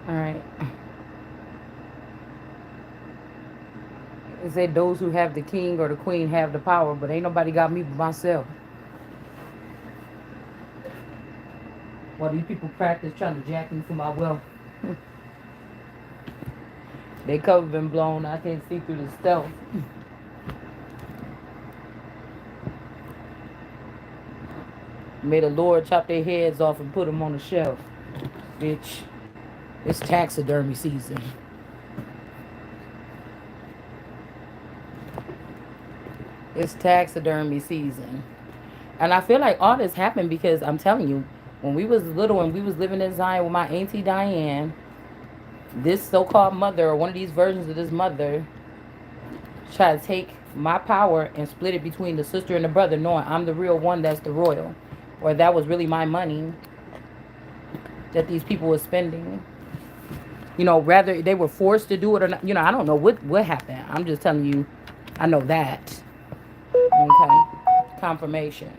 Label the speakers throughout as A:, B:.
A: All right. It said those who have the king or the queen have the power, but ain't nobody got me but myself. While these people practice trying to jack me for my wealth. They cover been blown. I can't see through the stealth. May the Lord chop their heads off and put them on the shelf. Bitch, it's taxidermy season. It's taxidermy season. And I feel like all this happened because I'm telling you, when we was little and we was living in Zion with my auntie Diane, this so-called mother or one of these versions of this mother tried to take my power and split it between the sister and the brother, knowing I'm the real one that's the royal. Or that was really my money that these people were spending. You know, rather they were forced to do it or not. You know, I don't know what happened. I'm just telling you, I know that. Okay. Confirmation.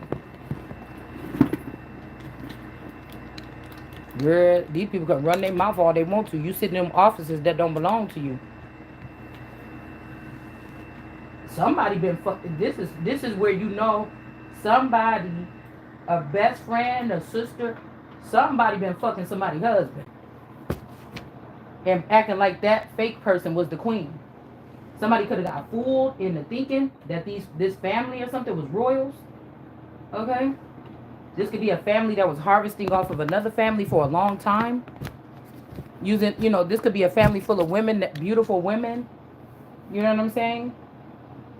A: Girl, these people can run their mouth all they want to. You sit in them offices that don't belong to you. Somebody been fucking. This is where you know somebody, a best friend, a sister, somebody been fucking somebody's husband and acting like that fake person was the queen. Somebody could have got fooled into thinking that this family or something was royals. Okay, this could be a family that was harvesting off of another family for a long time. Using, you know, this could be a family full of women, beautiful women. You know what I'm saying?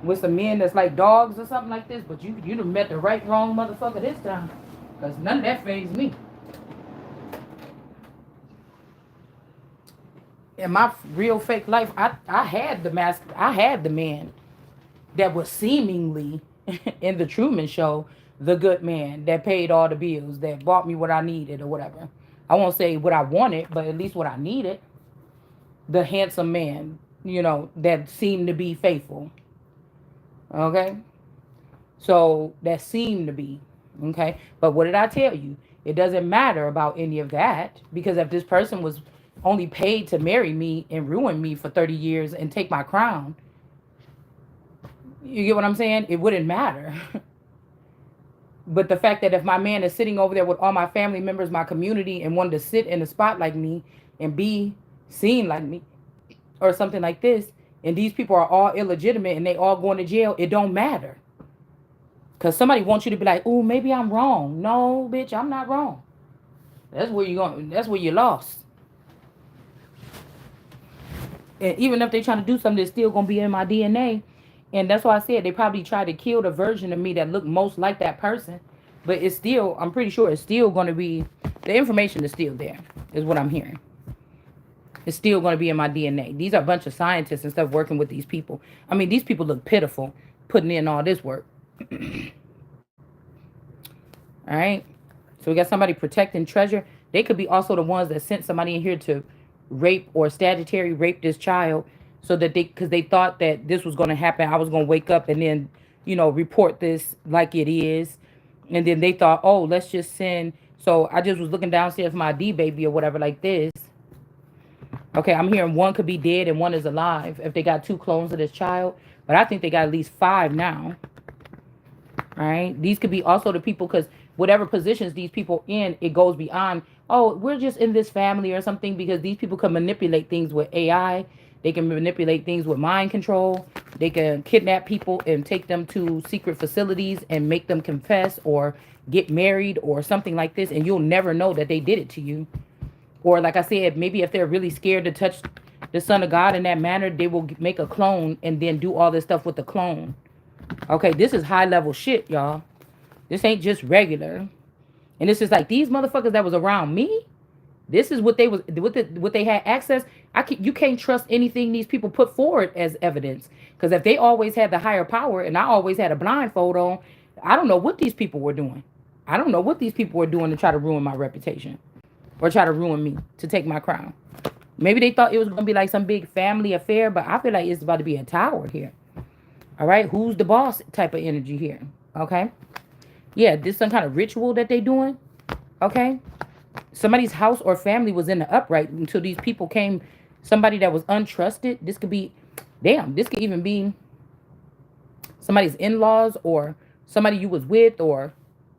A: With some men that's like dogs or something like this. But you done met the right wrong motherfucker this time, cause none of that fazed me. In my real fake life, I had the mask. I had the man that was seemingly in the Truman Show, the good man that paid all the bills, that bought me what I needed or whatever. I won't say what I wanted, but at least what I needed. The handsome man, you know, that seemed to be faithful. Okay? So that seemed to be. Okay? But what did I tell you? It doesn't matter about any of that, because if this person was only paid to marry me and ruin me for 30 years and take my crown, you get what I'm saying? It wouldn't matter. But the fact that if my man is sitting over there with all my family members, my community, and wanted to sit in a spot like me and be seen like me or something like this, and these people are all illegitimate and they all going to jail, it don't matter. Because somebody wants you to be like, oh, maybe I'm wrong. No, bitch, I'm not wrong. That's where you're going. That's where you lost. And even if they're trying to do something, it's still going to be in my DNA. And that's why I said they probably tried to kill the version of me that looked most like that person. But it's still, I'm pretty sure it's still going to be, the information is still there, is what I'm hearing. It's still going to be in my DNA. These are a bunch of scientists and stuff working with these people. I mean, these people look pitiful putting in all this work. All right. So we got somebody protecting treasure. They could be also the ones that sent somebody in here to rape or statutory rape this child, so that because they thought that this was going to happen. I was going to wake up and then, you know, report this like it is. And then they thought, oh, let's just send. So I just was looking downstairs for my D baby or whatever like this. Okay, I'm hearing one could be dead and one is alive if they got two clones of this child. But I think they got at least five now. All right. These could be also the people, because whatever positions these people in, it goes beyond, oh, we're just in this family or something, because these people can manipulate things with AI. They can manipulate things with mind control. They can kidnap people and take them to secret facilities and make them confess or get married or something like this. And you'll never know that they did it to you. Or like I said, maybe if they're really scared to touch the Son of God in that manner, they will make a clone and then do all this stuff with the clone. Okay, this is high level shit, y'all. This ain't just regular. And this is like these motherfuckers that was around me. This is what they was what they had access. You can't trust anything these people put forward as evidence. Because if they always had the higher power and I always had a blindfold on, I don't know what these people were doing. I don't know what these people were doing to try to ruin my reputation or try to ruin me to take my crown. Maybe they thought it was gonna be like some big family affair, but I feel like it's about to be a tower here. All right, who's the boss type of energy here? Okay, yeah, this some kind of ritual that they doing. Okay, somebody's house or family was in the upright until these people came. Somebody that was untrusted. This could be, damn, this could even be somebody's in-laws or somebody you was with or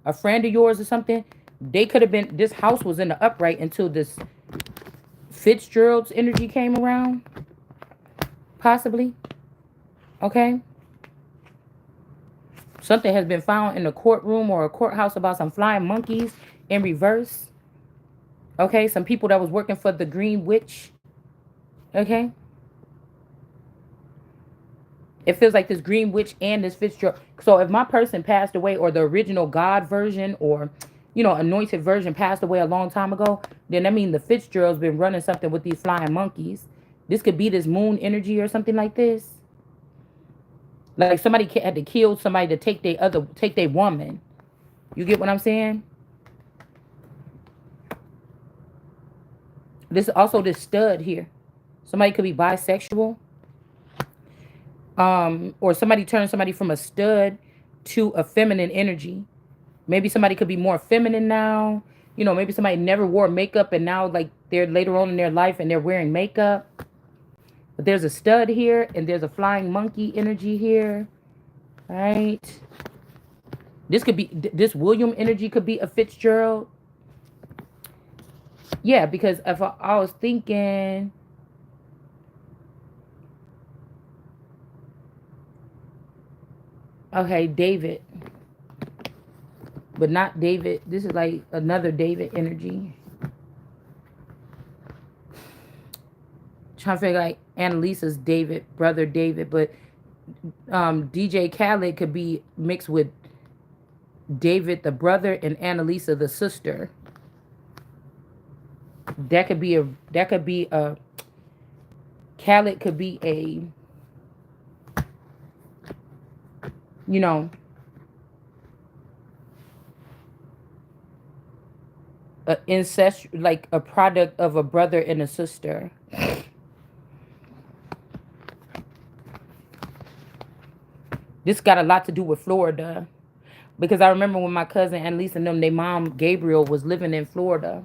A: a friend of yours or something. They could have been, this house was in the upright until this Fitzgerald's energy came around, possibly. Okay. Something has been found in a courtroom or a courthouse about some flying monkeys in reverse. Okay. Some people that was working for the Green Witch. Okay. It feels like this Green Witch and this Fitzgerald. So if my person passed away, or the original God version, or anointed version passed away a long time ago, then that means the Fitzgerald's been running something with these flying monkeys. This could be this moon energy or something like this. Like somebody had to kill somebody to take their woman. You get what I'm saying? This also this stud here. Somebody could be bisexual. Or somebody turned somebody from a stud to a feminine energy. Maybe somebody could be more feminine now. Maybe somebody never wore makeup and now like they're later on in their life and they're wearing makeup. But there's a stud here and there's a flying monkey energy here. All right. This could be, this William energy could be a Fitzgerald. Yeah, because if I was thinking, okay, David. But not David. This is like another David energy. Trying to figure like Annalisa's David, brother David. But DJ Khaled could be mixed with David the brother and Annalisa the sister. That could be a Khaled could be a a incest, like a product of a brother and a sister. This got a lot to do with Florida. Because I remember when my cousin Annalisa and them, their mom Gabriel was living in Florida.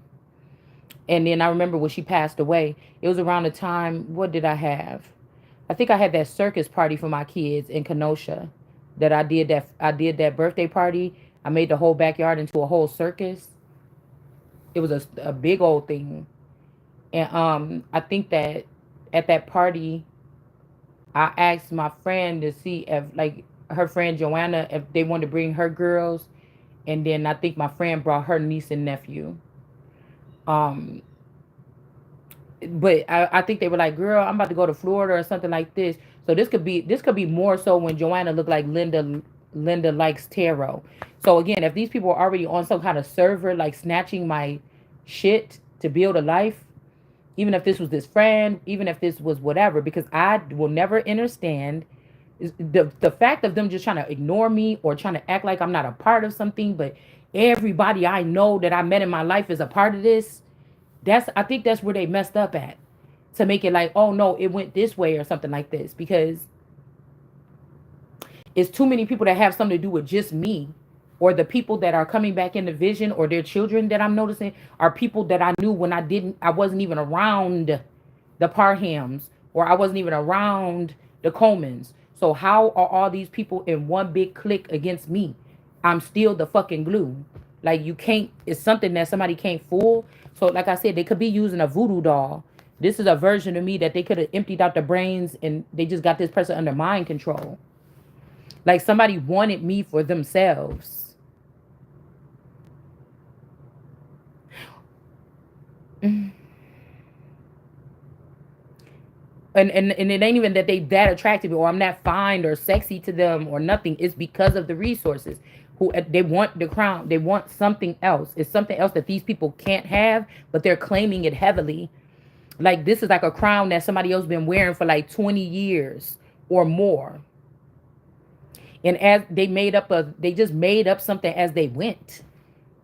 A: And then I remember when she passed away, it was around the time, what did I have? I think I had that circus party for my kids in Kenosha. That I did that birthday party. I made the whole backyard into a whole circus. It was a big old thing. And I think that at that party, I asked my friend to see if, like, her friend Joanna, if they wanted to bring her girls. And then I think my friend brought her niece and nephew. But I think they were like, girl, I'm about to go to Florida or something like this. So this could be more so when Joanna looked like Linda likes tarot. So again, if these people are already on some kind of server, like snatching my shit to build a life, even if this was this friend, even if this was whatever, because I will never understand the fact of them just trying to ignore me or trying to act like I'm not a part of something, but everybody I know that I met in my life is a part of this. I think that's where they messed up at, to make it like, oh no, it went this way or something like this, because it's too many people that have something to do with just me, or the people that are coming back in the vision, or their children that I'm noticing are people that I knew when I wasn't even around the Parhams, or I wasn't even around the Comans. So how are all these people in one big clique against me? I'm still the fucking glue. Like, you can't, it's something that somebody can't fool. So like I said, they could be using a voodoo doll. This is a version of me that they could have emptied out the brains and they just got this person under mind control. Like somebody wanted me for themselves. And it ain't even that they that attractive, or I'm that fine or sexy to them or nothing. It's because of the resources. Who they want the crown. They want something else. It's something else that these people can't have, but they're claiming it heavily. Like this is like a crown that somebody else been wearing for like 20 years or more. And as they just made up something as they went.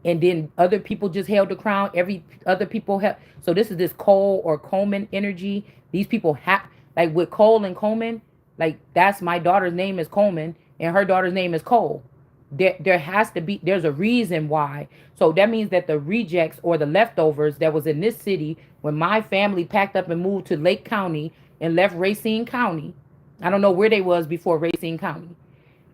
A: And then other people just held the crown. Every other people have. So this is this Cole or Coleman energy. These people have, like with Cole and Coleman, like that's my daughter's name is Coleman and her daughter's name is Cole. There has to be, there's a reason why. So that means that the rejects or the leftovers that was in this city when my family packed up and moved to Lake County and left Racine County. I don't know where they was before Racine County.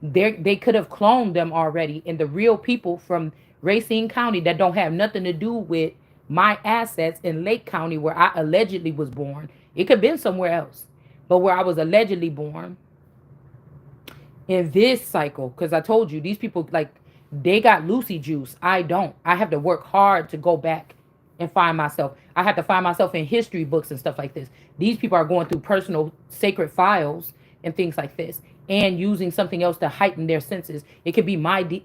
A: They could have cloned them already, and the real people from Racine County that don't have nothing to do with my assets in Lake County where I allegedly was born. It could have been somewhere else, but where I was allegedly born in this cycle, because I told you these people, like, they got Lucy juice. I don't. I have to work hard to go back and find myself. I have to find myself in history books and stuff like this. These people are going through personal sacred files and things like this, and using something else to heighten their senses. It could be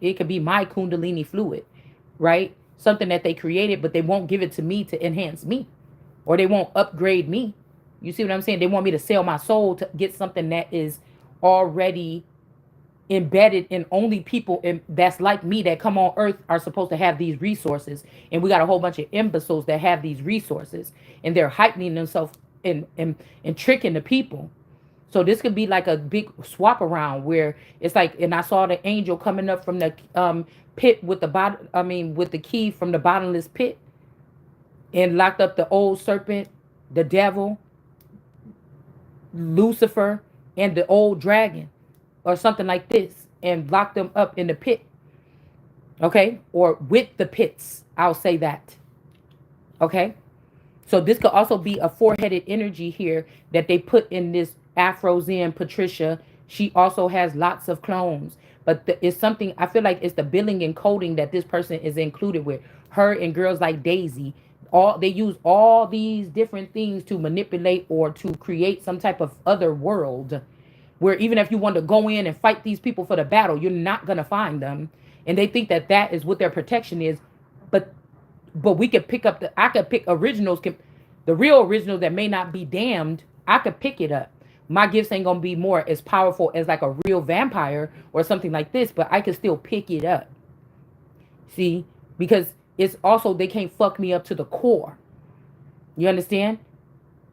A: it could be my kundalini fluid, right? Something that they created, but they won't give it to me to enhance me, or they won't upgrade me. You see what I'm saying? They want me to sell my soul to get something that is already embedded in only people that's like me that come on earth are supposed to have these resources, and we got a whole bunch of imbeciles that have these resources, and they're heightening themselves and tricking the people. So this could be like a big swap around where it's like, and I saw the angel coming up from the pit with the bottom, I mean with the key from the bottomless pit, and locked up the old serpent, the devil, Lucifer, and the old dragon, or something like this, and lock them up in the pit. Okay? Or with the pits. I'll say that. Okay? So this could also be a four-headed energy here that they put in this Afro Zen Patricia. She also has lots of clones. But it's something, I feel like it's the billing and coding that this person is included with. Her and girls like Daisy. They use all these different things to manipulate or to create some type of other world where even if you want to go in and fight these people for the battle, you're not going to find them. And they think that that is what their protection is. But we could pick up I could pick originals, the real originals that may not be damned. I could pick it up. My gifts ain't going to be more as powerful as like a real vampire or something like this, but I could still pick it up. See, because it's also, they can't fuck me up to the core. You understand?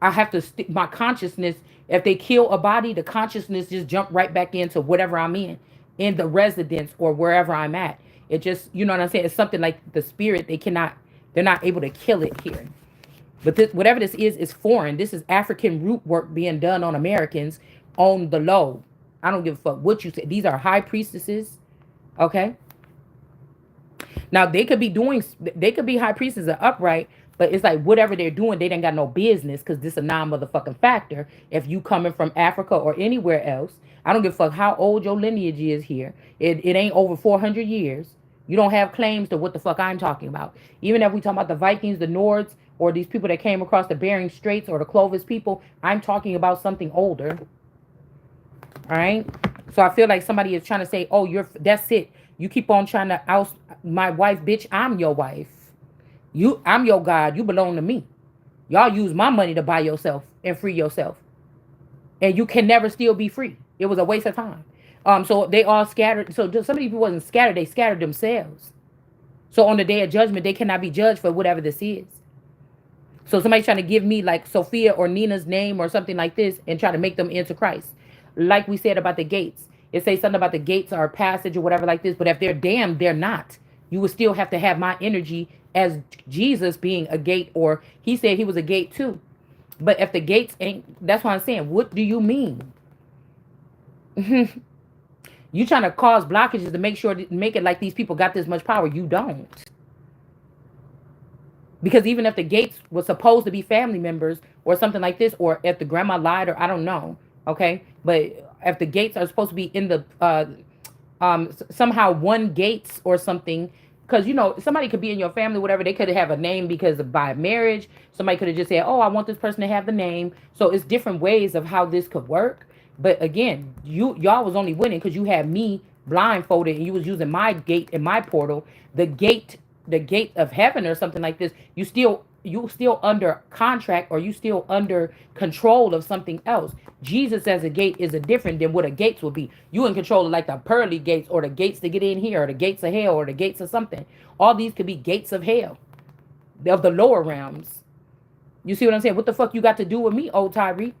A: I have to stick my consciousness. If they kill a body, the consciousness just jump right back into whatever I'm in the residence or wherever I'm at. It just, you know what I'm saying? It's something like the spirit. They're not able to kill it here. But this, whatever this is foreign. This is African root work being done on Americans on the low. I don't give a fuck what you say. These are high priestesses. Okay. Now they could be high priestesses are upright, but it's like whatever they're doing, they didn't got no business, because this is a non-motherfucking factor. If you coming from Africa or anywhere else, I don't give a fuck how old your lineage is here. It ain't over 400 years. You don't have claims to what the fuck I'm talking about. Even if we talk about the Vikings, the Nords, or these people that came across the Bering Straits or the Clovis people, I'm talking about something older. All right. So I feel like somebody is trying to say, oh, that's it. You keep on trying to oust my wife, bitch. I'm your wife. I'm your God. You belong to me. Y'all use my money to buy yourself and free yourself. And you can never still be free. It was a waste of time. So they all scattered. So some of these people wasn't scattered. They scattered themselves. So on the day of judgment, they cannot be judged for whatever this is. So somebody's trying to give me like Sophia or Nina's name or something like this and try to make them into Christ. Like we said about the gates. It says something about the gates are a passage or whatever like this. But if they're damned, they're not. You would still have to have my energy as Jesus being a gate, or he said he was a gate too. But if the gates ain't, that's what I'm saying. What do you mean? You trying to cause blockages to make it like these people got this much power. You don't. Because even if the gates were supposed to be family members or something like this, or if the grandma lied, or I don't know, okay? But if the gates are supposed to be in the, somehow one gates or something, because, you know, somebody could be in your family, whatever, they could have a name because of by marriage. Somebody could have just said, oh, I want this person to have the name. So it's different ways of how this could work. But again, y'all was only winning because you had me blindfolded and you was using my gate and my portal. The gate of heaven or something like this, you still under contract, or you still under control of something else. Jesus as a gate is a different than what a gates would be. You in control of like the pearly gates, or the gates to get in here, or the gates of hell, or the gates of something. All these could be gates of hell, of the lower realms. You see what I'm saying? What the fuck you got to do with me, old Tyree?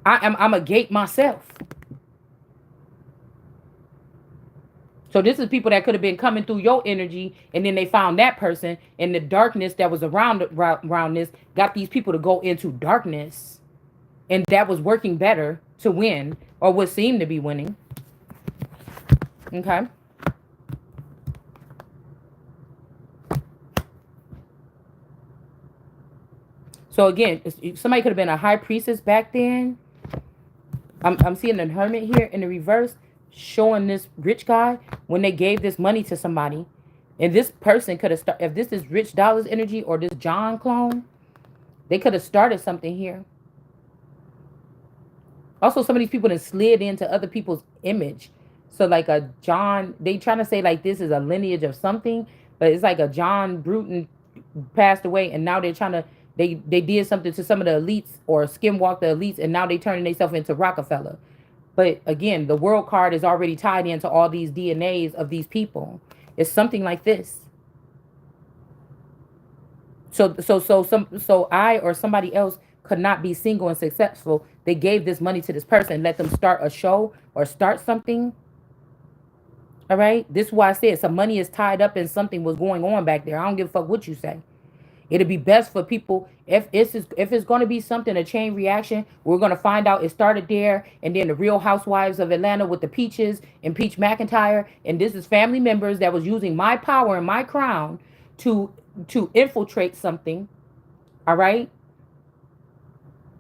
A: I'm a gate myself. So this is people that could have been coming through your energy, and then they found that person, and the darkness that was around this got these people to go into darkness, and that was working better to win, or what seemed to be winning. Okay. So again, somebody could have been a high priestess back then. I'm seeing the hermit here in the reverse, showing this rich guy when they gave this money to somebody. And this person could have started, if this is Rich Dollars energy or this John clone, they could have started something here. Also, some of these people that slid into other people's image. So like a John, they trying to say like this is a lineage of something, but it's like a John Bruton passed away, and now they're trying to they did something to some of the elites or skinwalk the elites, and now they turning themselves into Rockefeller. But again, the world card is already tied into all these DNAs of these people. It's something like this. So I or somebody else could not be single and successful. They gave this money to this person, let them start a show or start something. All right. This is why I said some money is tied up in something was going on back there. I don't give a fuck what you say. It'd be best for people if it's going to be something, a chain reaction. We're going to find out it started there, and then the Real Housewives of Atlanta with the Peaches and Peach McIntyre, and this is family members that was using my power and my crown to infiltrate something. All right,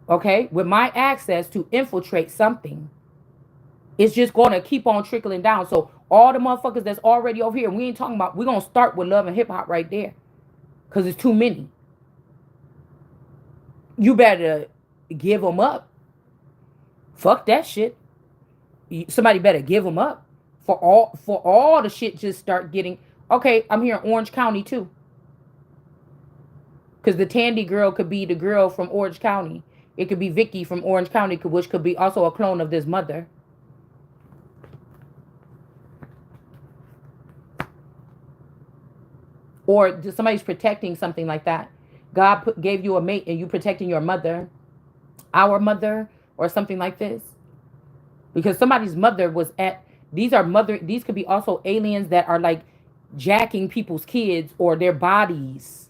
A: okay, with my access to infiltrate something. It's just going to keep on trickling down. So all the motherfuckers that's already over here, we ain't talking about. We're gonna start with love and hip hop right there, cause it's too many. You better give them up. Fuck that shit. Somebody better give them up for all the shit just start getting. Okay, I'm here in Orange County too, because the Tandy girl could be the girl from Orange County. It could be Vicky from Orange County, which could be also a clone of this mother. Or somebody's protecting something like that. God gave you a mate and you protecting your mother, our mother, or something like this. Because somebody's mother was at, these could be also aliens that are like jacking people's kids or their bodies.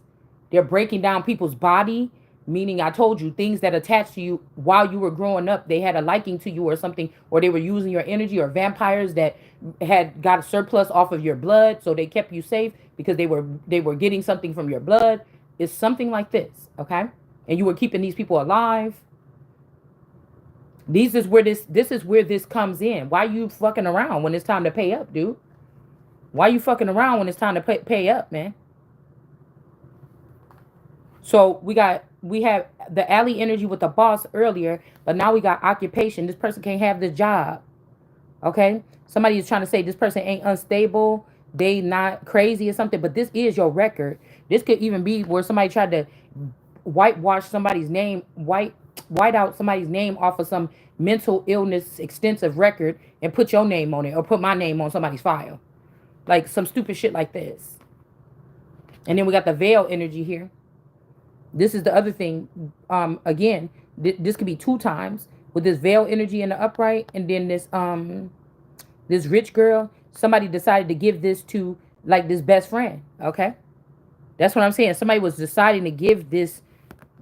A: They're breaking down people's body, meaning I told you things that attached to you while you were growing up. They had a liking to you or something, or they were using your energy, or vampires that had got a surplus off of your blood, so they kept you safe because they were getting something from your blood. It's something like this, okay? And you were keeping these people alive. This is where this comes in. Why you fucking around when it's time to pay up, dude? Why you fucking around when it's time to pay up, man? So we have the alley energy with the boss earlier, but now we got occupation. This person can't have the job. Okay? Somebody is trying to say this person ain't unstable, they not crazy or something, but this is your record. This could even be where somebody tried to whitewash somebody's name, white out somebody's name off of some mental illness extensive record and put your name on it, or put my name on somebody's file. Like some stupid shit like this. And then we got the veil energy here. This is the other thing. Again, this could be two times with this veil energy in the upright, and then this rich girl. Somebody decided to give this to like this best friend. Okay, that's what I'm saying. Somebody was deciding to give this.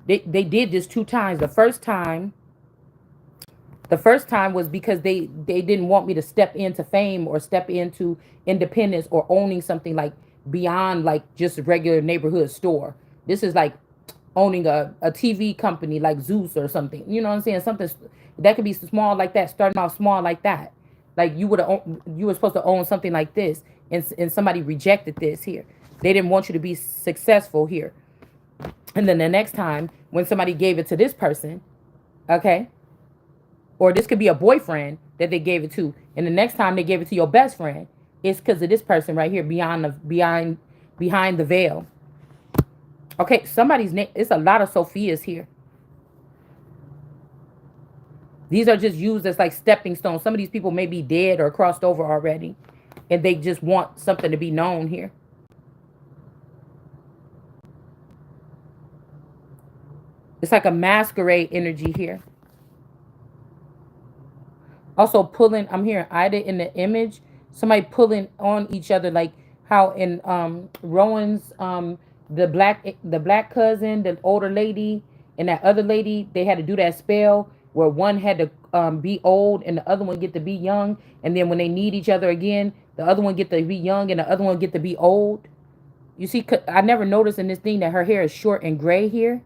A: They did this two times. The first time was because they didn't want me to step into fame or step into independence or owning something like beyond like just a regular neighborhood store. This is like owning a TV company like Zeus or something. You know what I'm saying? Something that could be small like that, starting off small like that. Like you were supposed to own something like this, and somebody rejected this here. They didn't want you to be successful here. And then the next time when somebody gave it to this person, okay, or this could be a boyfriend that they gave it to, and the next time they gave it to your best friend, it's because of this person right here behind the veil. Okay, somebody's name. It's a lot of Sophias here. These are just used as like stepping stones. Some of these people may be dead or crossed over already, and they just want something to be known here. It's like a masquerade energy here. Also pulling, I'm hearing Ida in the image. Somebody pulling on each other, like how in Rowan's the black cousin, the older lady, and that other lady, they had to do that spell where one had to be old and the other one get to be young, and then when they need each other again, the other one get to be young and the other one get to be old. You see, I never noticed in this thing that her hair is short and gray here,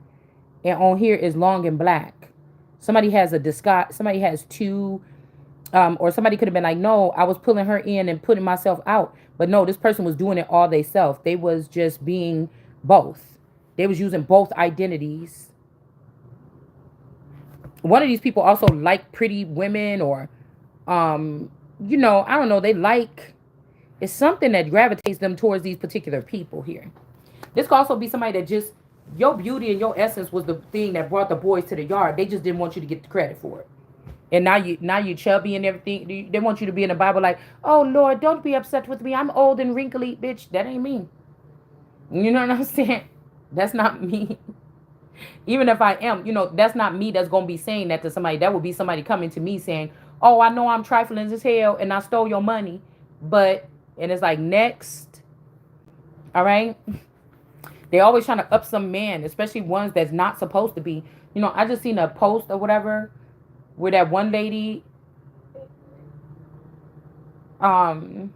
A: and on here is long and black. Somebody has a disguise. Somebody has two, or somebody could have been like, no, I was pulling her in and putting myself out. But no, this person was doing it all they self. They was just being both. They was using both identities. One of these people also like pretty women, or, I don't know. They like, it's something that gravitates them towards these particular people here. This could also be somebody that just, your beauty and your essence was the thing that brought the boys to the yard. They just didn't want you to get the credit for it. And now you chubby and everything. They want you to be in the Bible like, oh Lord, don't be upset with me. I'm old and wrinkly, bitch. That ain't me. You know what I'm saying? That's not me. Even if I am, that's not me that's gonna be saying that to somebody. That would be somebody coming to me saying, oh, I know I'm trifling as hell and I stole your money. But, and it's like, next. All right. They always trying to up some man, especially ones that's not supposed to be. I just seen a post or whatever where that one lady, um,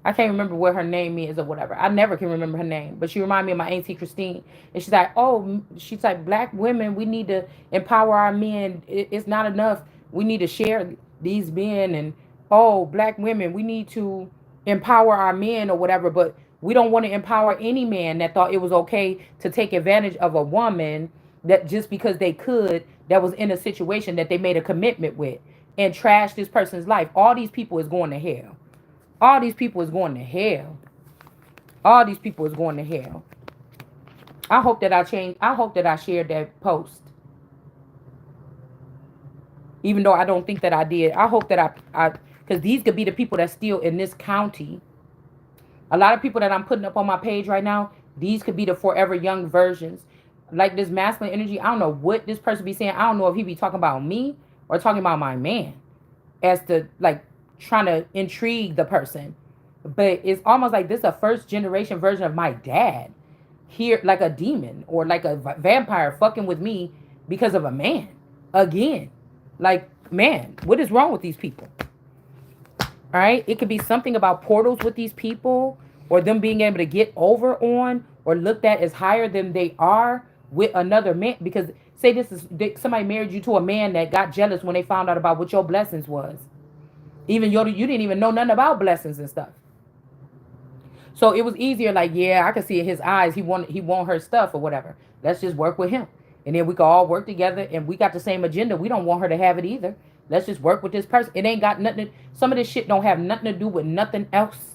A: I can't remember what her name is or whatever. I never can remember her name, but she reminded me of my auntie Christine. And she's like, oh, she's like, black women, we need to empower our men. It's not enough. We need to share these men. And, oh, black women, we need to empower our men or whatever. But we don't want to empower any man that thought it was okay to take advantage of a woman that just because they could, that was in a situation that they made a commitment with, and trash this person's life. All these people is going to hell. All these people is going to hell. All these people is going to hell. I hope that I changed. I hope that I shared that post. Even though I don't think that I did. I hope that because these could be the people that's still in this county. A lot of people that I'm putting up on my page right now, these could be the forever young versions. Like this masculine energy, I don't know what this person be saying. I don't know if he be talking about me or talking about my man. As to, like, trying to intrigue the person. But it's almost like this is a first generation version of my dad. Here, like a demon or like a vampire fucking with me because of a man. Again. Like, man, what is wrong with these people? All right? It could be something about portals with these people, or them being able to get over on or looked at as higher than they are with another man. Because say this is, somebody married you to a man that got jealous when they found out about what your blessings was. Even you didn't even know nothing about blessings and stuff. So it was easier, like, yeah, I could see in his eyes, he want her stuff or whatever. Let's just work with him. And then we could all work together, and we got the same agenda. We don't want her to have it either. Let's just work with this person. It ain't got nothing. Some of this shit don't have nothing to do with nothing else.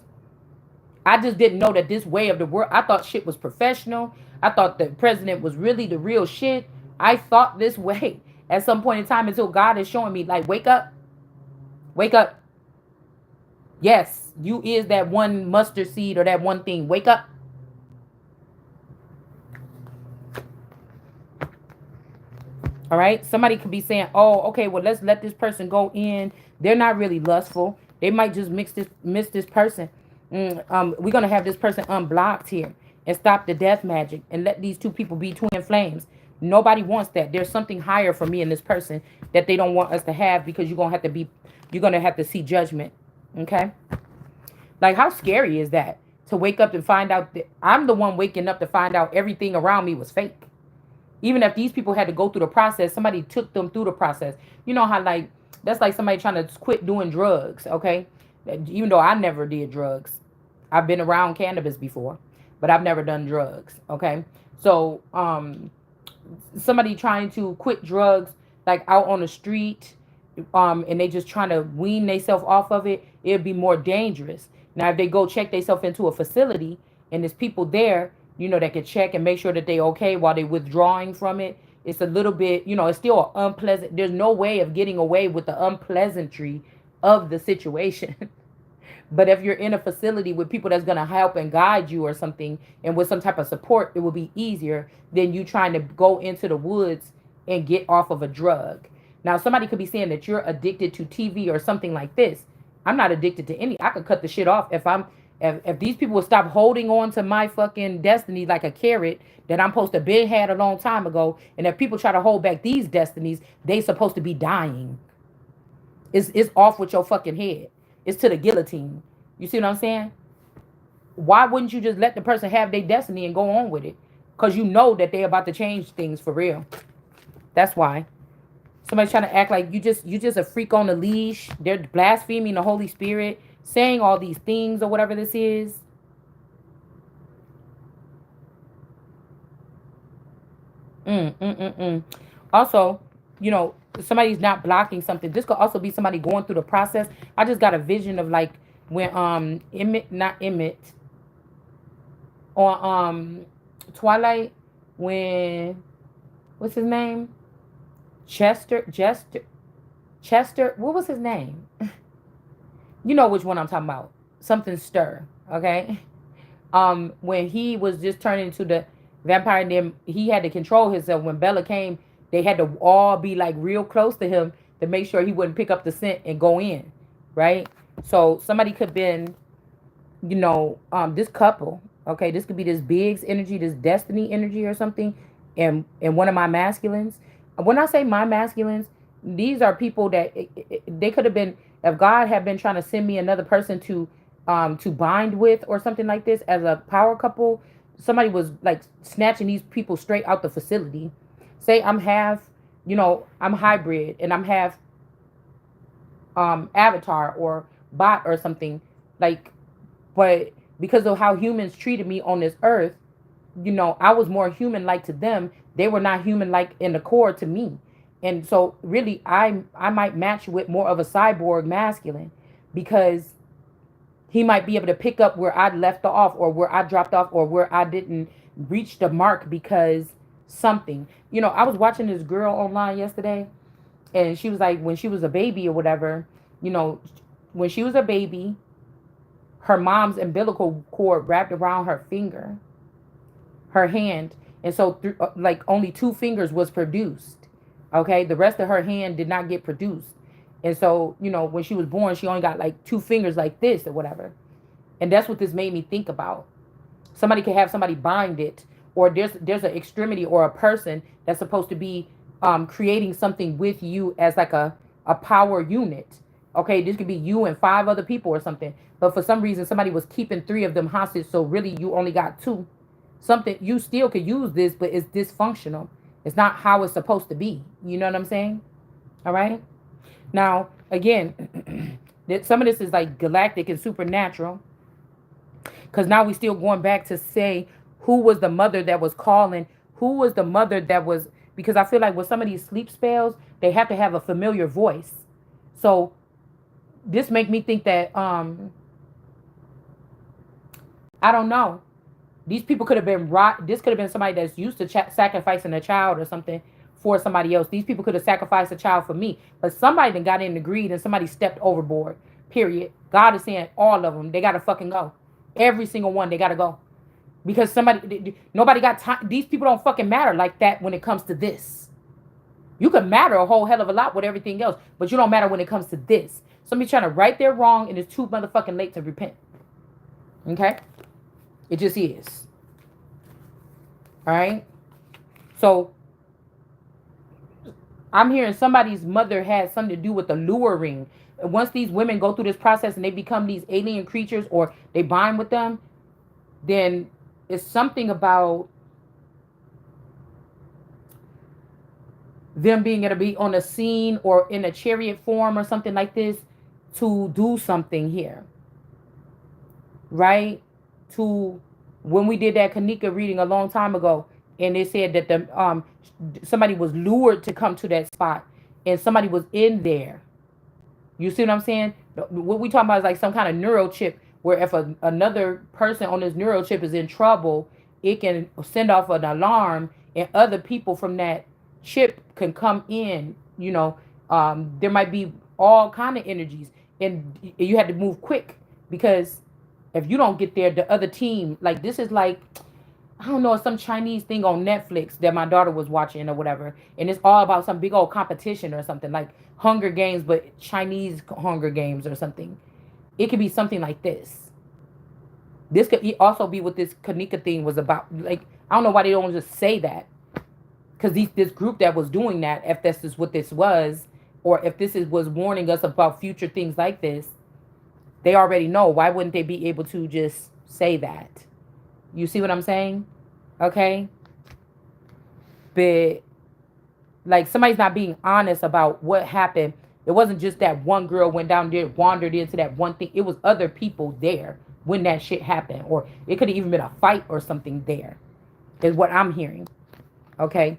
A: I just didn't know that this way of the world, I thought shit was professional. I thought the president was really the real shit. I thought this way at some point in time until God is showing me, like, wake up. Wake up. Yes, you is that one mustard seed or that one thing. Wake up. All right. Somebody could be saying, oh, okay, well, let's let this person go in. They're not really lustful. They might just miss this person. We're going to have this person unblocked here and stop the death magic and let these two people be twin flames. Nobody wants that. There's something higher for me and this person that they don't want us to have, because you're going to have to see judgment. Okay. Like, how scary is that to wake up and find out that I'm the one waking up to find out everything around me was fake. Even if these people had to go through the process, somebody took them through the process. You know how, like, that's like somebody trying to quit doing drugs, okay? Even though I never did drugs. I've been around cannabis before, but I've never done drugs, okay? So, somebody trying to quit drugs, like out on the street, and they just trying to wean themselves off of it, it'd be more dangerous. Now, if they go check themselves into a facility and there's people there, that can check and make sure that they okay while they withdrawing from it, it's a little bit, it's still unpleasant. There's no way of getting away with the unpleasantry of the situation. But if you're in a facility with people that's going to help and guide you or something, and with some type of support, it will be easier than you trying to go into the woods and get off of a drug. Now, somebody could be saying that you're addicted to TV or something like this. I'm not addicted to any. I could cut the shit off if these people would stop holding on to my fucking destiny like a carrot that I'm supposed to been had a long time ago. And if people try to hold back these destinies, they supposed to be dying. It's off with your fucking head. It's to the guillotine. You see what I'm saying? Why wouldn't you just let the person have their destiny and go on with it? Because you know that they're about to change things for real. That's why. Somebody's trying to act like you just a freak on a leash. They're blaspheming the Holy Spirit, saying all these things or whatever this is. Also, you know, somebody's not blocking something. This could also be somebody going through the process. I just got a vision of like when Emmett, not Emmett, on Twilight, when what's his name? Chester, what was his name? You know which one I'm talking about. Something stir, okay? When he was just turning into the vampire, and then he had to control himself. When Bella came, they had to all be like real close to him to make sure he wouldn't pick up the scent and go in, right? So somebody could have been, this couple, okay, this could be this Biggs energy, this destiny energy or something, and one of my masculines. When I say my masculines, these are people that they could have been, if God had been trying to send me another person to bind with or something like this as a power couple. Somebody was like snatching these people straight out the facility. Say I'm half, I'm hybrid and I'm half avatar or bot or something, like, but because of how humans treated me on this earth, I was more human like to them. They were not human like in the core to me. And so really I might match with more of a cyborg masculine, because he might be able to pick up where I left off or where I dropped off or where I didn't reach the mark because something. I was watching this girl online yesterday, and she was like, when she was a baby or whatever, you know, when she was a baby, her mom's umbilical cord wrapped around her finger, her hand. And so like only two fingers was produced. Okay. The rest of her hand did not get produced. And so, when she was born, she only got like two fingers like this or whatever. And that's what this made me think about. Somebody could have somebody bind it, or there's an extremity or a person that's supposed to be creating something with you as like a power unit. Okay, this could be you and five other people or something. But for some reason, somebody was keeping three of them hostage. So really, you only got two. Something you still could use this, but it's dysfunctional. It's not how it's supposed to be. You know what I'm saying? All right. Now, again, some of this is like galactic and supernatural. Because now we still going back to say who was the mother that was calling, who was the mother that was, because I feel like with some of these sleep spells, they have to have a familiar voice. So this make me think that, I don't know. These people could have been right. This could have been somebody that's used to sacrificing a child or something for somebody else. These people could have sacrificed a child for me, but somebody then got into greed and somebody stepped overboard. Period. God is saying all of them, they gotta fucking go. Every single one, they gotta go, because nobody got time. These people don't fucking matter like that when it comes to this. You can matter a whole hell of a lot with everything else, but you don't matter when it comes to this. Somebody trying to right their wrong, and it's too motherfucking late to repent. Okay. It just is. All right. So I'm hearing somebody's mother had something to do with the luring. Once these women go through this process and they become these alien creatures or they bind with them, then it's something about them being able to be on a scene or in a chariot form or something like this to do something here. Right? To when we did that Kanika reading a long time ago, and they said that somebody was lured to come to that spot, and somebody was in there. You see what I'm saying? What we talking about is like some kind of neural chip, where if another person on this neural chip is in trouble, it can send off an alarm, and other people from that chip can come in. There might be all kind of energies, and you had to move quick, because if you don't get there, the other team, like, this is like, I don't know, some Chinese thing on Netflix that my daughter was watching or whatever. And it's all about some big old competition or something like Hunger Games, but Chinese Hunger Games or something. It could be something like this. This could also be what this Kanika thing was about. Like, I don't know why they don't just say that. Because this group that was doing that, if this is what this was, or if was warning us about future things like this, they already know. Why wouldn't they be able to just say that? You see what I'm saying? Okay? But, like, somebody's not being honest about what happened. It wasn't just that one girl went down there, wandered into that one thing. It was other people there when that shit happened. Or it could have even been a fight or something there, is what I'm hearing. Okay?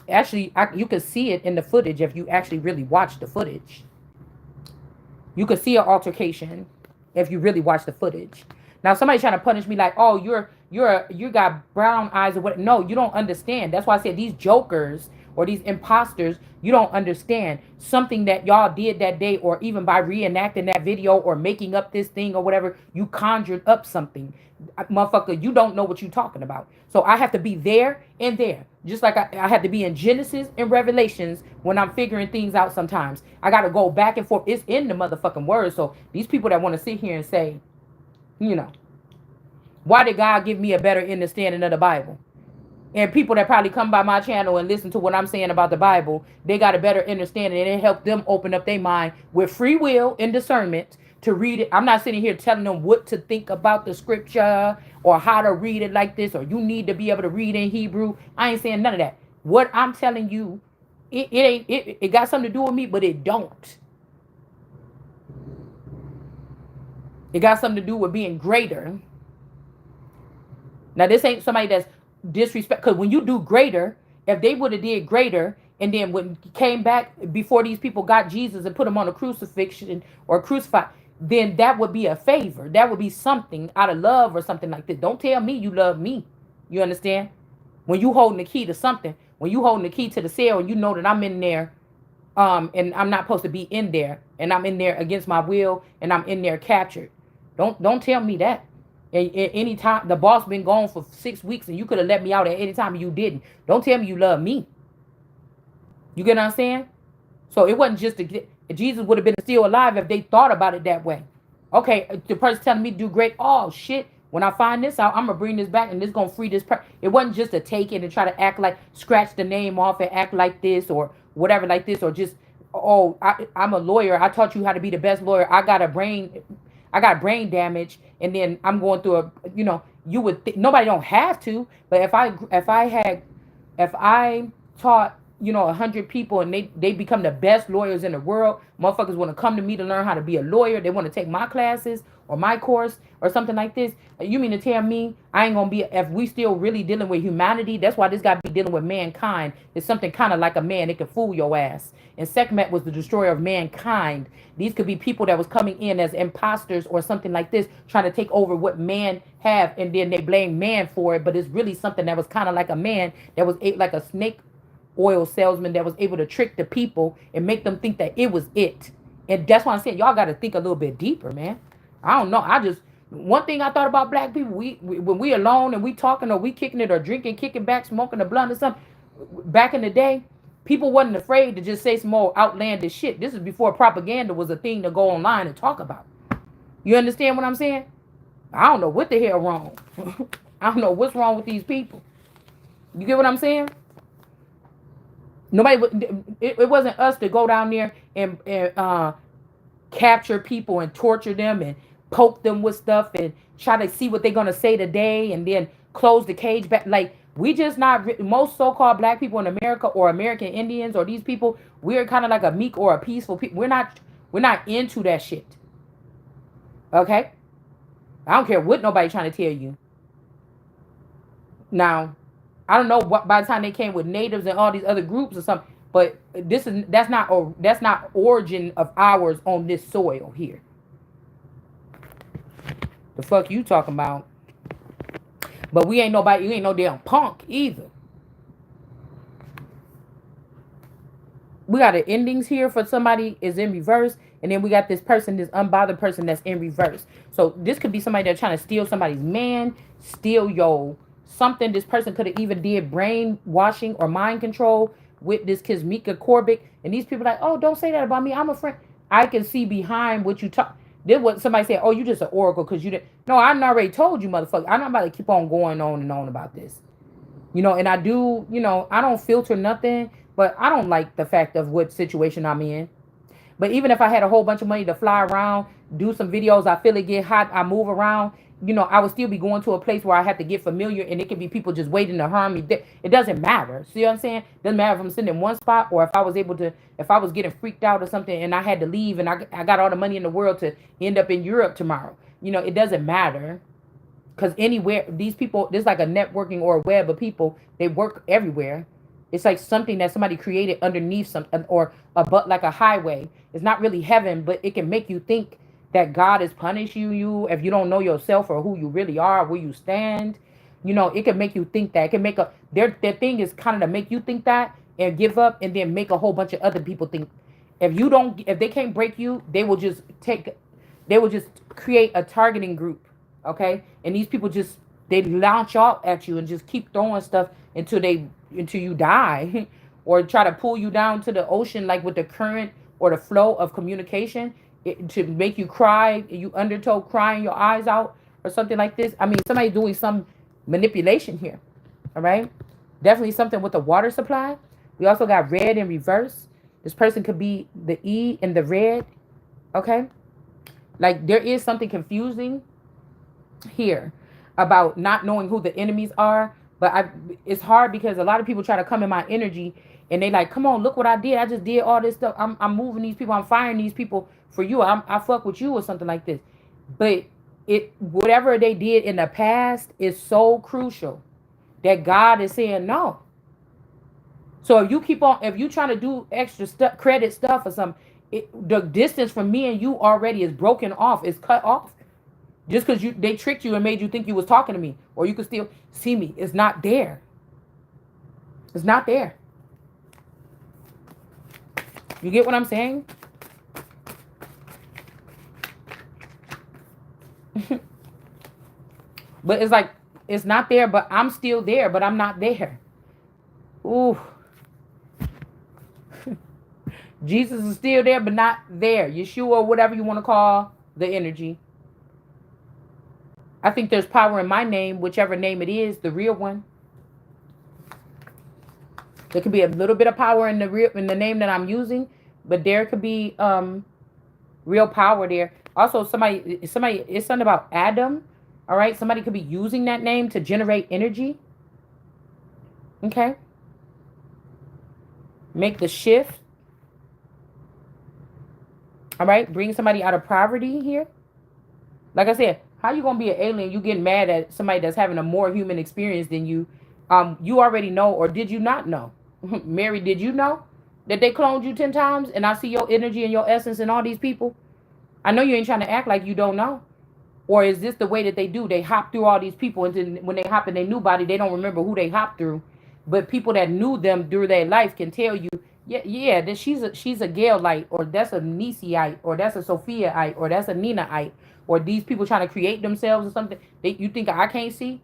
A: Actually, you could see it in the footage if you actually really watch the footage. You could see an altercation if you really watch the footage. Now, somebody's trying to punish me like, oh, you got brown eyes or what? No, you don't understand. That's why I said these jokers or these imposters, you don't understand something that y'all did that day, or even by reenacting that video or making up this thing or whatever, you conjured up something. Motherfucker, you don't know what you're talking about. So I have to be there and there. Just like I had to be in Genesis and Revelations when I'm figuring things out sometimes. I got to go back and forth. It's in the motherfucking word. So these people that want to sit here and say, you know, why did God give me a better understanding of the Bible? And people that probably come by my channel and listen to what I'm saying about the Bible, they got a better understanding, and it helped them open up their mind with free will and discernment to read it. I'm not sitting here telling them what to think about the scripture or how to read it like this, or you need to be able to read in Hebrew. I ain't saying none of that. What I'm telling you, it got something to do with me, but it don't. It got something to do with being greater. Now, this ain't somebody that's disrespect, because when you do greater, if they would have did greater, and then when came back before these people got Jesus and put him on a crucifixion or crucified, then that would be a favor. That would be something out of love or something like this. Don't tell me you love me. You understand? When you holding the key to something, when you holding the key to the cell and you know that I'm in there, and I'm not supposed to be in there, and I'm in there against my will, and I'm in there captured. Don't tell me that. And any time the boss been gone for 6 weeks and you could have let me out at any time and you didn't. Don't tell me you love me. You get what I'm saying? So it wasn't just Jesus would have been still alive if they thought about it that way. Okay, the person telling me to do great. Oh shit! When I find this out, I'm gonna bring this back and this gonna free this person. It wasn't just to take it and try to act like scratch the name off and act like this or whatever like this, or just I'm a lawyer. I taught you how to be the best lawyer. I got brain damage, and then I'm going through you would nobody don't have to, but if I taught 100 people and they become the best lawyers in the world, motherfuckers want to come to me to learn how to be a lawyer. They want to take my classes or my course or something like this. You mean to tell me I ain't gonna be, if we still really dealing with humanity? That's why this guy be dealing with mankind. It's something kind of like a man. It can fool your ass. And Sekhmet was the destroyer of mankind. These could be people that was coming in as imposters or something like this, trying to take over what man have, and then they blame man for it. But it's really something that was kind of like a man that was like a snake oil salesman that was able to trick the people and make them think that it was it. And that's why I'm saying y'all got to think a little bit deeper, man. I don't know. One thing I thought about black people, we when we alone and we talking or we kicking it or drinking, kicking back, smoking a blunt or something, back in the day, people wasn't afraid to just say some more outlandish shit. This is before propaganda was a thing to go online and talk about. You understand what I'm saying? I don't know what the hell wrong. I don't know what's wrong with these people. You get what I'm saying? It wasn't us to go down there and capture people and torture them and poke them with stuff and try to see what they're going to say today and then close the cage back. Like, we just not, most so-called black people in America or American Indians or these people, we're kind of like a meek or a peaceful people. We're not into that shit. Okay? I don't care what nobody trying to tell you. Now, I don't know what by the time they came with natives and all these other groups or something, but that's not origin of ours on this soil here. The fuck you talking about? But we ain't nobody. You ain't no damn punk either. We got the endings here for somebody is in reverse, and then we got this person, this unbothered person that's in reverse. So this could be somebody that's trying to steal somebody's man, steal your something. This person could have even did brainwashing or mind control with this Kizmika Corbett. And these people like, oh, don't say that about me. I'm a friend. I can see behind what you talk. Did what somebody said, oh, you just an oracle because you didn't. No, I already told you, motherfucker. I'm not about to keep on going on and on about this. And I do, I don't filter nothing, but I don't like the fact of what situation I'm in. But even if I had a whole bunch of money to fly around, do some videos, I feel it get hot, I move around, I would still be going to a place where I have to get familiar, and it could be people just waiting to harm me. It doesn't matter. See what I'm saying? Doesn't matter if I'm sitting in one spot or if I was getting freaked out or something and I had to leave and I got all the money in the world to end up in Europe tomorrow. It doesn't matter. Because anywhere, these people, there's like a networking or a web of people, they work everywhere. It's like something that somebody created underneath something, or but like a highway. It's not really heaven, but it can make you think that God is punishing you if you don't know yourself or who you really are, where you stand. It can make you think that. It can make their thing is kind of to make you think that and give up, and then make a whole bunch of other people think. If they can't break you, they will just create a targeting group. Okay, and these people they launch out at you and just keep throwing stuff until you die, or try to pull you down to the ocean, like with the current or the flow of communication, to make you cry, you undertow crying your eyes out or something like this. I mean, somebody doing some manipulation here. All right, definitely something with the water supply. We also got red in reverse. This person could be the E in the red. Okay, like there is something confusing here about not knowing who the enemies are, but it's hard because a lot of people try to come in my energy and they like, come on, look what I did. I just did all this stuff. I'm moving these people. I'm firing these people for you. I fuck with you or something like this. But whatever they did in the past is so crucial that God is saying no. So if you trying to do extra stuff, credit stuff or something, the distance from me and you already is broken off. It's cut off. Just because they tricked you and made you think you was talking to me, or you could still see me. It's not there. It's not there. You get what I'm saying? But it's like, it's not there, but I'm still there, but I'm not there. Ooh. Jesus is still there, but not there. Yeshua, whatever you want to call the energy. I think there's power in my name, whichever name it is, the real one. There could be a little bit of power in the name that I'm using, but there could be real power there. Also, somebody, it's something about Adam. All right, somebody could be using that name to generate energy. Okay. Make the shift. All right, bring somebody out of poverty here. Like I said, how you gonna be an alien? You getting mad at somebody that's having a more human experience than you? You already know, or did you not know? Mary, did you know that they cloned you 10 times? And I see your energy and your essence in all these people. I know you ain't trying to act like you don't know. Or is this the way that they do? They hop through all these people, and then when they hop in their new body, they don't remember who they hopped through. But people that knew them through their life can tell you, yeah, that she's a Gailite, or that's a Nisiite, or that's a Sophiaite, or that's a Ninaite, or these people trying to create themselves or something. You think I can't see?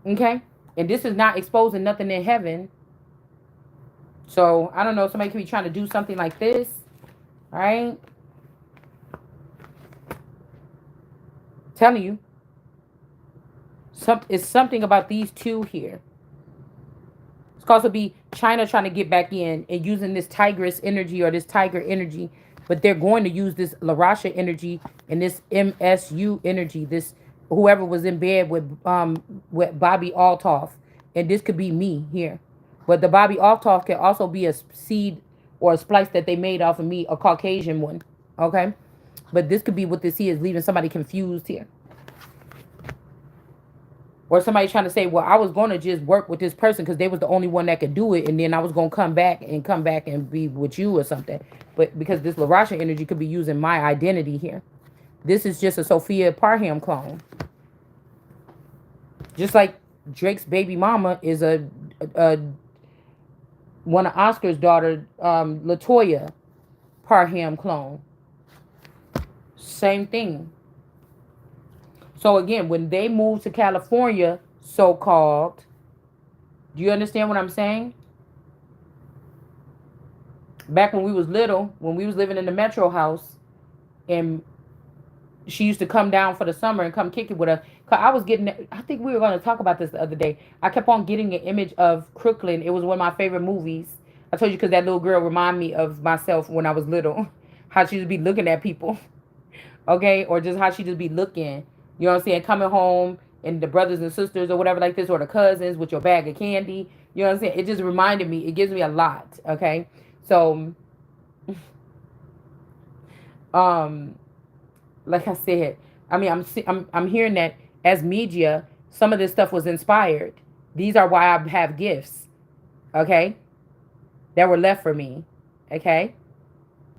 A: Okay, and this is not exposing nothing in heaven. So I don't know. Somebody could be trying to do something like this, right? Telling you, it's something about these two here. It's called to be China trying to get back in and using this tigress energy or this tiger energy, but they're going to use this Larasha energy and this MSU energy. This whoever was in bed with Bobby Altoff, and this could be me here. But the Bobby Altoff can also be a seed or a splice that they made off of me, a Caucasian one. Okay, but this could be what this is, leaving somebody confused here. Or somebody trying to say, well, I was going to just work with this person because they was the only one that could do it. And then I was going to come back and be with you or something. But because this Larasha energy could be using my identity here. This is just a Sophia Parham clone. Just like Drake's baby mama is a one of Oscar's daughter, LaToya Parham clone. Same thing. So again, when they moved to California, so-called, do you understand what I'm saying? Back when we was little, when we was living in the metro house, and she used to come down for the summer and come kick it with her. 'Cause I was getting, I think we were going to talk about this the other day. I kept on getting an image of Crooklyn. It was one of my favorite movies. I told you because that little girl reminded me of myself when I was little. How she would be looking at people, okay? Or just how she just be looking. You know what I'm saying? Coming home and the brothers and sisters or whatever like this, or the cousins with your bag of candy. You know what I'm saying? It just reminded me. It gives me a lot, okay? So, um, like I said, I mean, I'm hearing that as media, some of this stuff was inspired. These are why I have gifts, okay, that were left for me, okay.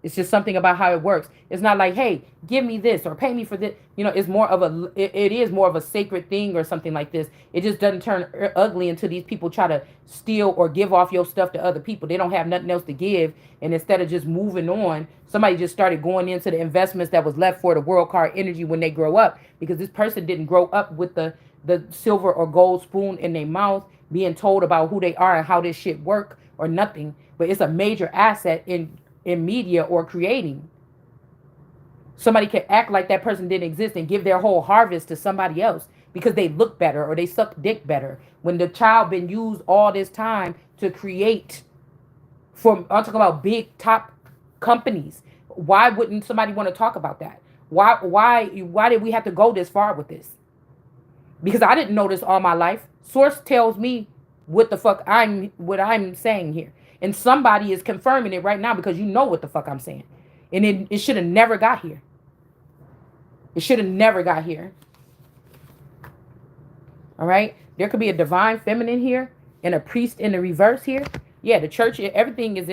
A: It's just something about how it works. It's not like, hey, give me this or pay me for this. You know, it's more of it is more of a sacred thing or something like this. It just doesn't turn ugly until these people try to steal or give off your stuff to other people. They don't have nothing else to give. And instead of just moving on, somebody just started going into the investments that was left for the world card energy when they grow up. Because this person didn't grow up with the silver or gold spoon in their mouth being told about who they are and how this shit work or nothing. But it's a major asset in media or creating. Somebody can act like that person didn't exist and give their whole harvest to somebody else because they look better or they suck dick better. When the child been used all this time to create for, I'm talking about big top companies. Why wouldn't somebody want to talk about that? Why did we have to go this far with this? Because I didn't know this all my life. Source tells me what I'm saying here. And somebody is confirming it right now because you know what the fuck I'm saying. And it should have never got here. It should have never got here. All right? There could be a divine feminine here and a priest in the reverse here. Yeah, the church, everything is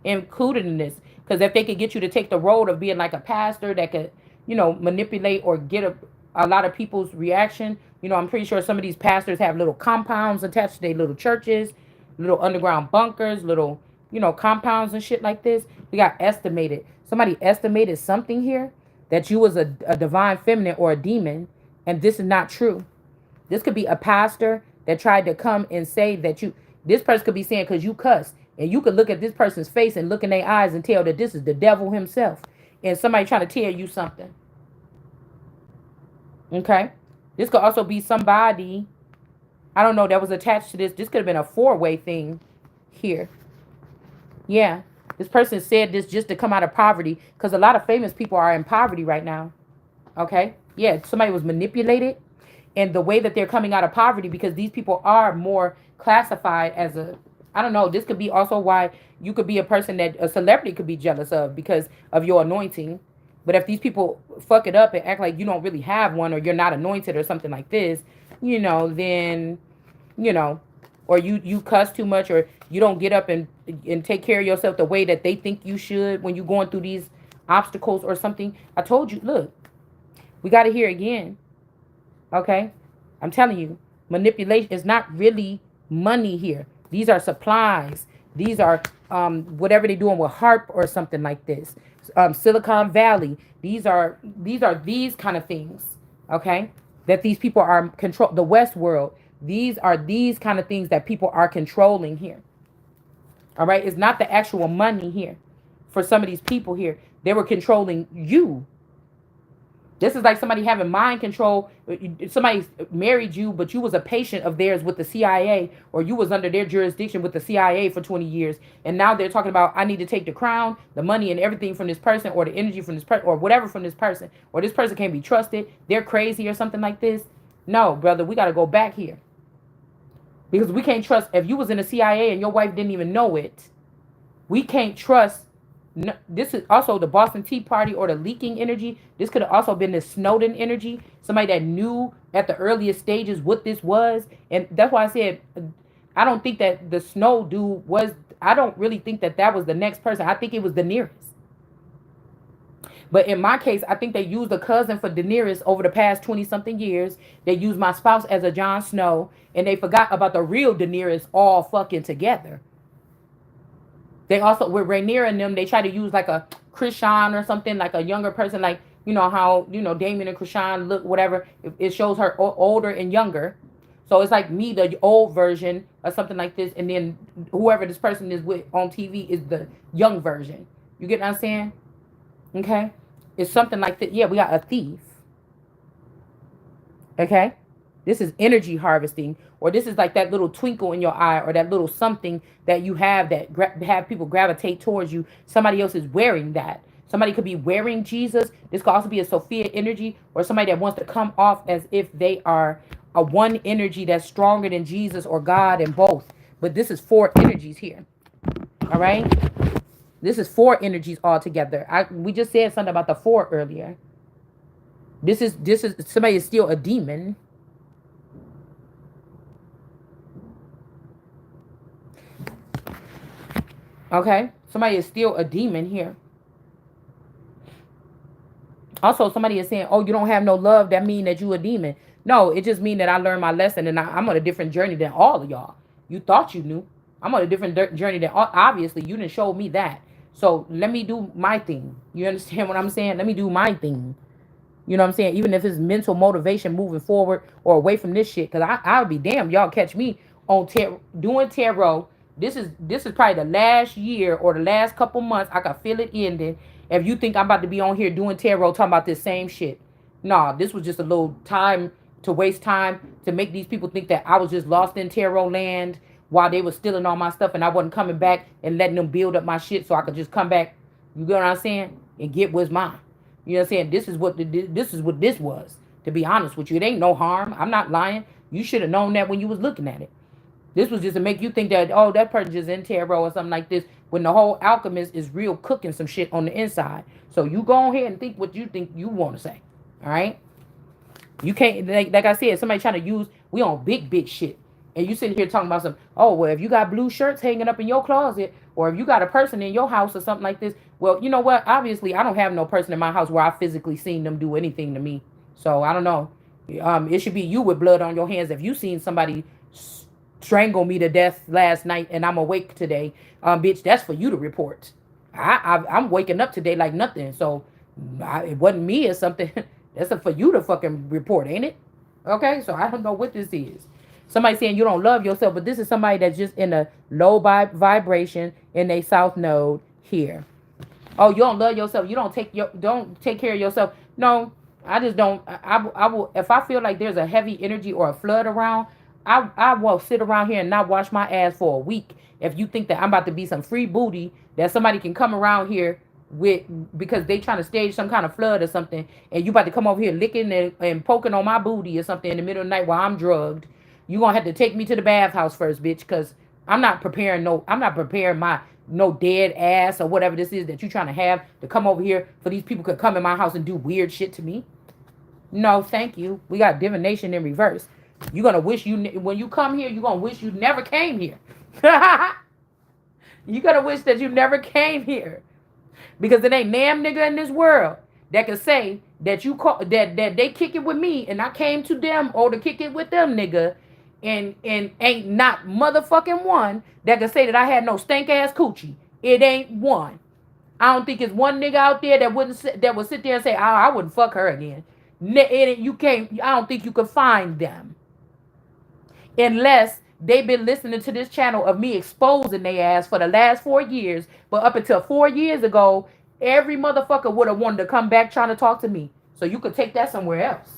A: included in this. Because if they could get you to take the road of being like a pastor that could, manipulate or get a lot of people's reaction. I'm pretty sure some of these pastors have little compounds attached to their little churches, little underground bunkers, little, compounds and shit like this. We got estimated. Somebody estimated something here that you was a divine feminine or a demon, and this is not true. This could be a pastor that tried to come and say that this person could be saying because you cuss, and you could look at this person's face and look in their eyes and tell that this is the devil himself, and somebody trying to tell you something. Okay? This could also be somebody, I don't know, that was attached to this. This could have been a four-way thing here. Yeah. This person said this just to come out of poverty because a lot of famous people are in poverty right now. Okay? Yeah, somebody was manipulated. And the way that they're coming out of poverty, because these people are more classified as I don't know, this could be also why you could be a person that a celebrity could be jealous of because of your anointing. But if these people fuck it up and act like you don't really have one or you're not anointed or something like this, then, or you cuss too much or you don't get up and take care of yourself the way that they think you should when you're going through these obstacles or something. I told you, look, we got to hear again. Okay? I'm telling you, manipulation is not really money here. These are supplies. These are whatever they're doing with harp or something like this. Silicon Valley. These are these kind of things. Okay? That these people are control the West world. These are these kind of things that people are controlling here. All right? It's not the actual money here. For some of these people here, they were controlling you. This is like somebody having mind control. Somebody married you, but you was a patient of theirs with the CIA, or you was under their jurisdiction with the CIA for 20 years. And now they're talking about, I need to take the crown, the money and everything from this person, or the energy from this person, or whatever from this person, or this person can't be trusted. They're crazy or something like this. No, brother, we got to go back here. Because we can't trust, if you was in the CIA and your wife didn't even know it, we can't trust. No, this is also the Boston Tea Party or the leaking energy. This could have also been the Snowden energy. Somebody that knew at the earliest stages what this was. And that's why I said, I don't think that the Snow dude was, I don't really think that that was the next person. I think it was Daenerys. But in my case, I think they used a cousin for Daenerys over the past 20-something years. They used my spouse as a Jon Snow. And they forgot about the real Daenerys all fucking together. They also, with Rhaenyra and them, they try to use like a Krishan or something, like a younger person, like, how, Damon and Krishan look, whatever. It shows her older and younger. So it's like me, the old version or something like this. And then whoever this person is with on TV is the young version. You get what I'm saying? Okay? It's something like that. Yeah, we got a thief. Okay. This is energy harvesting, or this is like that little twinkle in your eye, or that little something that you have that have people gravitate towards you. Somebody else is wearing that. Somebody could be wearing Jesus. This could also be a Sophia energy, or somebody that wants to come off as if they are a one energy that's stronger than Jesus or God and both. But this is four energies here. All right. This is four energies all together. We just said something about the four earlier. This is somebody is still a demon. Okay, somebody is still a demon here. Also, somebody is saying, "Oh, you don't have no love. That mean that you a demon." No, it just mean that I learned my lesson, and I'm on a different journey than all of y'all. You thought you knew. I'm on a different journey than obviously you didn't show me that. So let me do my thing. You understand what I'm saying? Let me do my thing. You know what I'm saying? Even if it's mental motivation moving forward or away from this shit, because I would be damned y'all catch me on doing tarot. This is probably the last year or the last couple months. I can feel it ending. If you think I'm about to be on here doing tarot talking about this same shit, nah, this was just a little time to waste time to make these people think that I was just lost in tarot land while they were stealing all my stuff and I wasn't coming back and letting them build up my shit so I could just come back. You get what I'm saying? And get what's mine. You know what I'm saying? This is what this was. To be honest with you, it ain't no harm. I'm not lying. You should have known that when you was looking at it. This was just to make you think that, oh, that person just in tarot or something like this, when the whole alchemist is real cooking some shit on the inside. So you go ahead and think what you think you want to say. All right? You can't, like I said, somebody trying to use, we on big shit. And you sitting here talking about some, oh, well, if you got blue shirts hanging up in your closet, or if you got a person in your house or something like this, well, you know what? Obviously, I don't have no person in my house where I physically seen them do anything to me. So I don't know. It should be you with blood on your hands if you seen somebody strangle me to death last night and I'm awake today. Bitch, that's for you to report. I'm waking up today like nothing. So it wasn't me or something. That's for you to fucking report, ain't it? Okay, so I don't know what this is. Somebody saying you don't love yourself, but this is somebody that's just in a low vibration in a south node here. Oh, you don't love yourself. You don't take care of yourself. No, I just don't. I will if I feel like there's a heavy energy or a flood around. I will sit around here and not wash my ass for a week. If you think that I'm about to be some free booty that somebody can come around here with because they trying to stage some kind of flood or something, and you about to come over here licking and poking on my booty or something in the middle of the night while I'm drugged, you gonna have to take me to the bathhouse first, bitch, because I'm not preparing my no dead ass or whatever this is that you trying to have to come over here for these people could come in my house and do weird shit to me. No, thank you. We got divination in reverse. You're gonna wish when you come here, you're gonna wish you never came here. You gotta wish that you never came here. Because it ain't damn nigga in this world that can say that that they kick it with me and I came to them or to kick it with them, nigga. And ain't not motherfucking one that can say that I had no stank ass coochie. It ain't one. I don't think it's one nigga out there that would sit there and say, oh, I wouldn't fuck her again. You can't. I don't think you could find them unless they've been listening to this channel of me exposing their ass for the last 4 years. But up until 4 years ago, every motherfucker would have wanted to come back trying to talk to me. So you could take that somewhere else.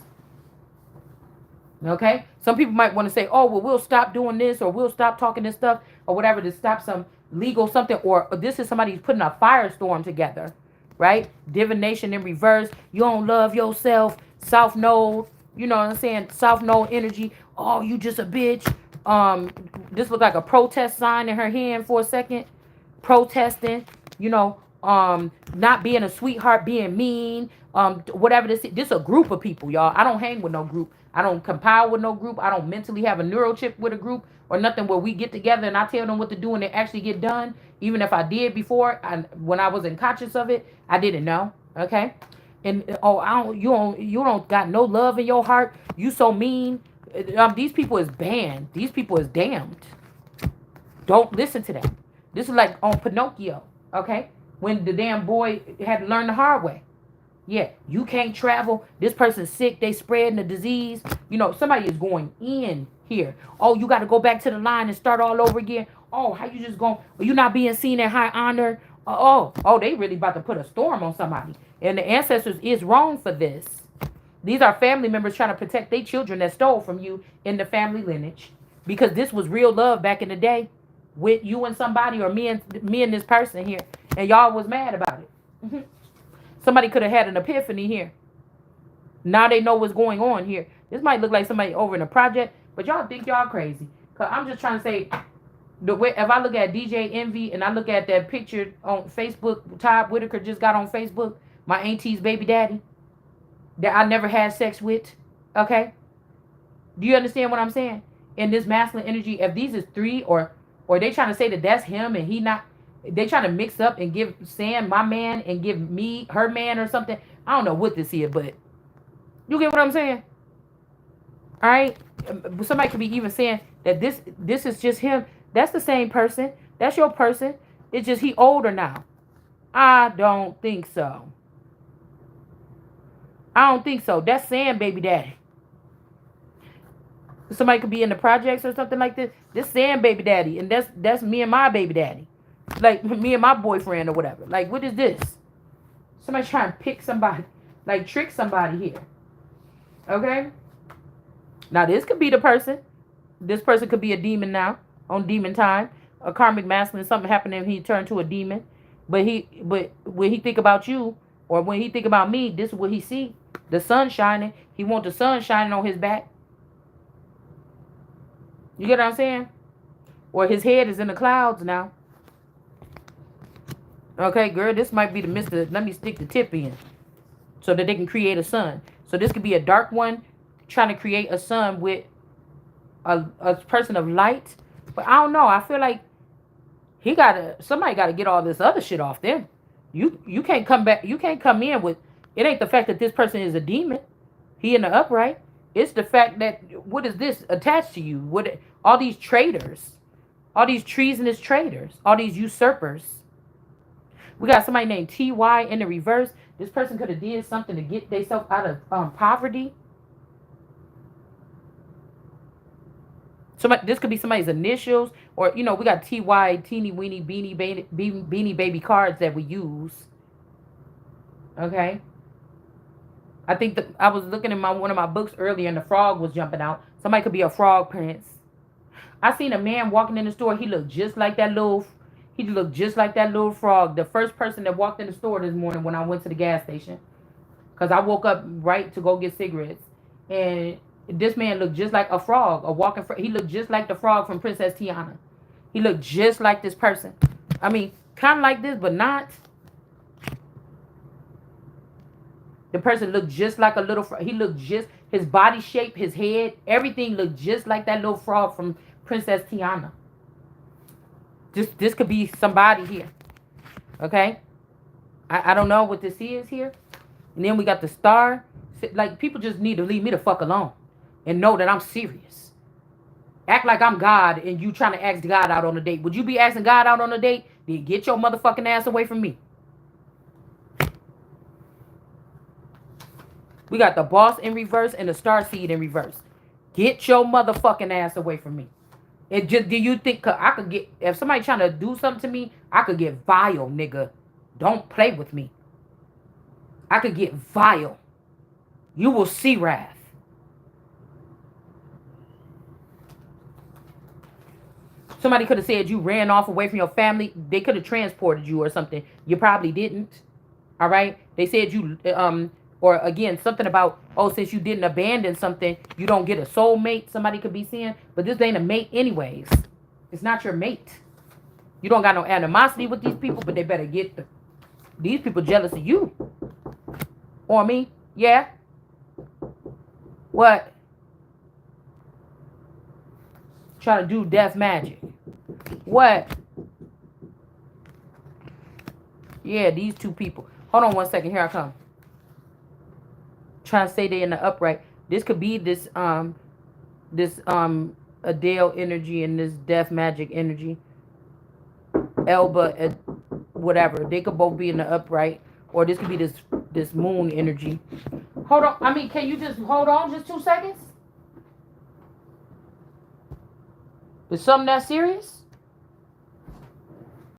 A: Okay? Some people might want to say, oh, well, we'll stop doing this or we'll stop talking this stuff or whatever to stop some legal something. Or this is somebody who's putting a firestorm together. Right? Divination in reverse. You don't love yourself. South Node. You know what I'm saying? South Node energy. Oh, you just a bitch. This looked like a protest sign in her hand for a second. Protesting. You know, not being a sweetheart, being mean. Whatever this is. This is a group of people, y'all. I don't hang with no group. I don't compile with no group. I don't mentally have a neural chip with a group or nothing where we get together and I tell them what to do and they actually get done. Even if I did before, when I wasn't conscious of it, I didn't know. Okay. And you don't got no love in your heart. You so mean. These people is banned. These people is damned. Don't listen to them. This is like on Pinocchio. Okay. When the damn boy had to learn the hard way. Yeah, you can't travel. This person's sick. They spreading the disease. You know, somebody is going in here. Oh, you got to go back to the line and start all over again. Oh, how you just going? You not being seen in high honor. Oh, they really about to put a storm on somebody. And the ancestors is wrong for this. These are family members trying to protect their children that stole from you in the family lineage. Because this was real love back in the day with you and somebody, or me and this person here. And y'all was mad about it. Somebody could have had an epiphany here. Now they know what's going on here. This might look like somebody over in a project, but y'all think y'all crazy. Cause I'm just trying to say, the way if I look at DJ Envy and I look at that picture on Facebook, Todd Whitaker just got on Facebook, my auntie's baby daddy, that I never had sex with. Okay? Do you understand what I'm saying? In this masculine energy, if these is three, or they trying to say that that's him and he not, they trying to mix up and give Sam my man and give me her man or something. I don't know what this is, but you get what I'm saying? All right? Somebody could be even saying that this is just him. That's the same person. That's your person. It's just he older now. I don't think so. I don't think so. That's Sam baby daddy. Somebody could be in the projects or something like this. This Sam baby daddy, and that's me and my baby daddy. Like me and my boyfriend or whatever. Like, what is this? Somebody trying to pick somebody, like trick somebody here. Okay? Now this could be the person. This person could be a demon now, on demon time. A karmic masculine, something happened to him, he turned to a demon. But when he think about you, or when he think about me, this is what he see. The sun shining. He want the sun shining on his back. You get what I'm saying? Or his head is in the clouds now. Okay, girl, this might be the Mr. Let me stick the tip in so that they can create a sun. So this could be a dark one trying to create a sun with a person of light. But I don't know. I feel like somebody gotta get all this other shit off them. You can't come back. You can't come in with, it ain't the fact that this person is a demon. He in the upright. It's the fact that, what is this attached to you? All these traitors, all these treasonous traitors, all these usurpers. We got somebody named T.Y. in the reverse. This person could have did something to get themselves out of poverty. This could be somebody's initials, or we got T.Y. teeny weeny beanie baby cards that we use. Okay. I think I was looking in one of my books earlier, and the frog was jumping out. Somebody could be a frog prince. I seen a man walking in the store. He looked just like that little. He looked just like that little frog. The first person that walked in the store this morning when I went to the gas station, because I woke up right to go get cigarettes, and this man looked just like a frog, a walking frog. He looked just like the frog from Princess Tiana. He looked just like this person. I mean, kind of like this, but not. The person looked just like a little frog. He looked just, his body shape, his head, everything looked just like that little frog from Princess Tiana. This could be somebody here. Okay? I don't know what this is here. And then we got the star. Like, people just need to leave me the fuck alone and know that I'm serious. Act like I'm God and you trying to ask God out on a date. Would you be asking God out on a date? Then get your motherfucking ass away from me. We got the boss in reverse and the star seed in reverse. Get your motherfucking ass away from me. Do you think I could get, if somebody trying to do something to me, I could get vile, nigga. Don't play with me. I could get vile. You will see wrath. Somebody could have said you ran off away from your family. They could have transported you or something. You probably didn't. All right? They said you, or again, something about, since you didn't abandon something, you don't get a soulmate, somebody could be saying. But this ain't a mate anyways. It's not your mate. You don't got no animosity with these people, but they better get these people jealous of you. Or me. Yeah. What? Trying to do death magic. What? Yeah, these two people. Hold on 1 second. Here I come. Trying to say they in the upright. This could be this Adele energy and this death magic energy. Elba, whatever. They could both be in the upright, or this could be this moon energy. Hold on. I mean, can you just hold on just 2 seconds? Is something that serious?